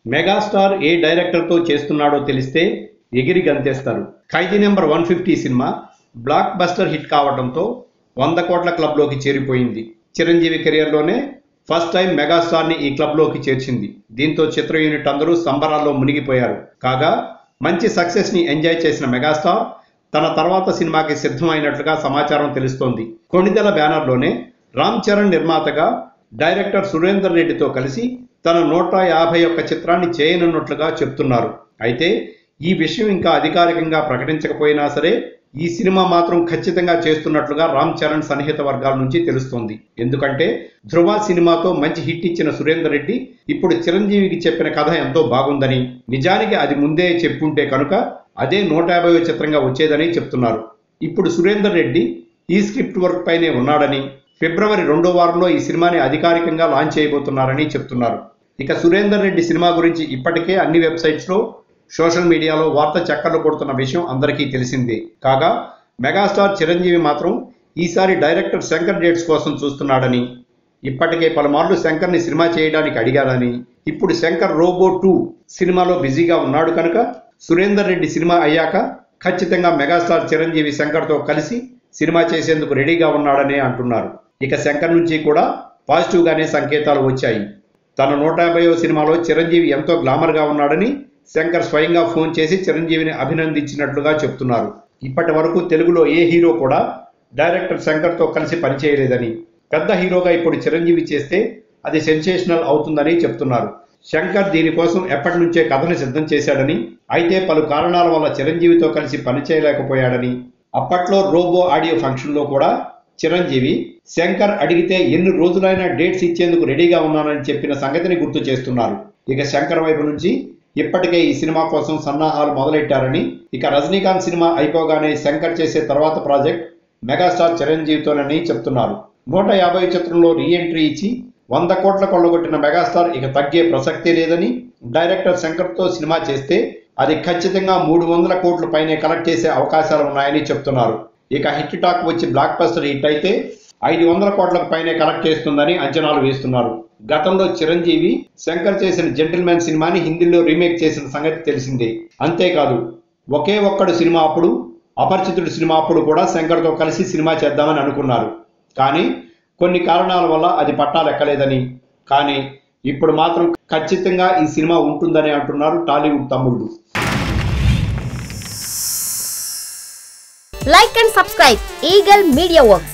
Megastar ఏ డైరెక్టర్తో చేస్తున్నాడో తెలిస్తే ఎగిరి గంతేస్తారు. Khaidi number 150 cinema blockbuster hit కావడంతో 100 కోట్ల క్లబ్లోకి చేరిపోయింది. చిరంజీవి కెరియర్లోనే ఫస్ట్ టైం మెగాస్టార్ని ఈ క్లబ్లోకి చేర్చింది. దీంతో చిత్ర యూనిట్ అందరూ సంబరాల్లో మునిగిపోయారు. కాగా మంచి సక్సెస్ని ఎంజాయ్ చేసిన మెగాస్టార్ తన తర్వాత సినిమాకి సిద్ధమైనట్లుగా సమాచారం తెలుస్తోంది. కొణిదెల బ్యానర్లోనే రామ్ చరణ్ నిర్మాతగా డైరెక్టర్ సురేందర్ రెడ్డితో కలిసి తన 151 చిత్రాన్ని చేయనున్నట్లుగా చెప్తున్నారు. అయితే ఈ విషయం ఇంకా అధికారికంగా ప్రకటించకపోయినా సరే ఈ సినిమా మాత్రం ఖచ్చితంగా చేస్తున్నట్లుగా రామ్ చరణ్ సన్నిహిత వర్గాల నుంచి తెలుస్తోంది. ఎందుకంటే ధృవ సినిమాతో మంచి హిట్ ఇచ్చిన సురేందర్ రెడ్డి ఇప్పుడు చిరంజీవికి చెప్పిన కథ ఎంతో బాగుందని, నిజానికి అది ముందే చెప్పుంటే కనుక అదే 150వ చిత్రంగా వచ్చేదని చెప్తున్నారు. ఇప్పుడు సురేందర్ రెడ్డి ఈ స్క్రిప్ట్ వర్క్ పైనే ఉన్నాడని, ఫిబ్రవరి 2వ వారంలో ఈ సినిమాని అధికారికంగా లాంచ్ చేయబోతున్నారని చెప్తున్నారు. ఇక సురేందర్ రెడ్డి సినిమా గురించి ఇప్పటికే అన్ని వెబ్సైట్స్లో సోషల్ మీడియాలో వార్త చక్కర్లు కొడుతున్న విషయం అందరికీ తెలిసిందే. కాగా మెగాస్టార్ చిరంజీవి మాత్రం ఈసారి డైరెక్టర్ శంకర్ డేట్స్ కోసం చూస్తున్నాడని, ఇప్పటికే పలుమార్లు శంకర్ని సినిమా చేయడానికి అడిగాడని, ఇప్పుడు శంకర్ రోబో 2 సినిమాలో బిజీగా ఉన్నాడు కనుక సురేందర్ రెడ్డి సినిమా అయ్యాక ఖచ్చితంగా మెగాస్టార్ చిరంజీవి శంకర్తో కలిసి సినిమా చేసేందుకు రెడీగా ఉన్నాడనే అంటున్నారు. ఇక శంకర్ నుంచి కూడా పాజిటివ్గానే సంకేతాలు వచ్చాయి. తన 150వ సినిమాలో చిరంజీవి ఎంతో గ్లామర్గా ఉన్నాడని శంకర్ స్వయంగా ఫోన్ చేసి చిరంజీవిని అభినందించినట్లుగా చెప్తున్నారు. ఇప్పటి వరకు తెలుగులో ఏ హీరో కూడా డైరెక్టర్ శంకర్తో కలిసి పనిచేయలేదని, పెద్ద హీరోగా ఇప్పుడు చిరంజీవి చేస్తే అది సెన్సేషనల్ అవుతుందని చెప్తున్నారు. శంకర్ దీనికోసం ఎప్పటి నుంచే కథను సిద్ధం చేశాడని, అయితే పలు కారణాల వల్ల చిరంజీవితో కలిసి పనిచేయలేకపోయాడని, అప్పట్లో రోబో ఆడియో ఫంక్షన్లో కూడా చిరంజీవి శంకర్ అడిగితే ఎన్ని రోజులైనా డేట్స్ ఇచ్చేందుకు రెడీగా ఉన్నానని చెప్పిన సంగతిని గుర్తు చేస్తున్నారు. ఇక శంకర్ వైపు నుంచి ఇప్పటికే ఈ సినిమా కోసం సన్నాహాలు మొదలెట్టారని, ఇక రజనీకాంత్ సినిమా అయిపోగానే శంకర్ చేసే తర్వాత ప్రాజెక్ట్ మెగాస్టార్ చిరంజీవితోనని చెప్తున్నారు. 150 చిత్రంలో రీఎంట్రీ ఇచ్చి 100 కోట్ల కొల్లగొట్టిన మెగాస్టార్ ఇక తగ్గే ప్రసక్తే లేదని, డైరెక్టర్ శంకర్తో సినిమా చేస్తే అది ఖచ్చితంగా 300 కోట్ల పైనే కలెక్ట్ చేసే అవకాశాలు ఉన్నాయని చెప్తున్నారు. ఇక హిట్ టాక్ వచ్చి బ్లాక్ బస్టర్ హిట్ అయితే 500 కోట్లకు పైనే కలెక్ట్ చేస్తుందని అంచనాలు వేస్తున్నారు. గతంలో చిరంజీవి శంకర్ చేసిన జెంటిల్మెన్ సినిమాని హిందీలో రీమేక్ చేసిన సంగతి తెలిసిందే. అంతేకాదు ఒకే ఒక్కడు సినిమా అప్పుడు, అపరిచితుడు సినిమా అప్పుడు కూడా శంకర్తో కలిసి సినిమా చేద్దామని అనుకున్నారు. కానీ కొన్ని కారణాల వల్ల అది పట్టాలెక్కలేదని, కానీ ఇప్పుడు మాత్రం ఖచ్చితంగా ఈ సినిమా ఉంటుందని అంటున్నారు టాలీవుడ్ తమ్ముళ్ళు. Like and subscribe Eagle Media Works.